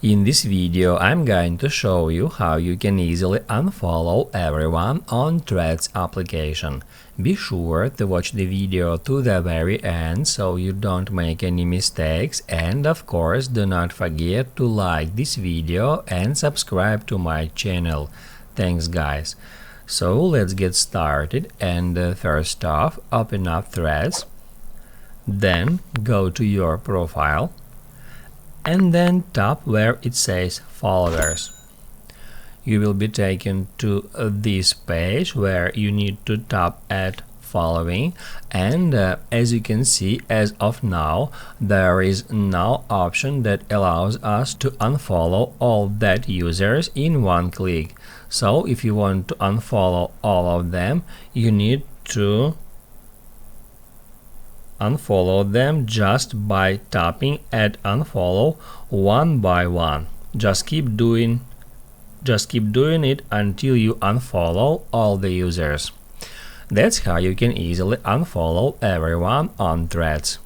In this video, I'm going to show you how you can easily unfollow everyone on Threads application. Be sure to watch the video to the very end so you don't make any mistakes, and of course do not forget to like this video and subscribe to my channel. Thanks guys. So let's get started, and first off, open up Threads, then go to your profile, and then tap where it says followers. You will be taken to this page where you need to tap add following, and as you can see, as of now there is no option that allows us to unfollow all that users in one click. So if you want to unfollow all of them, you need to unfollow them just by tapping add unfollow one by one. Just keep doing it until you unfollow all the users. That's how you can easily unfollow everyone on Threads.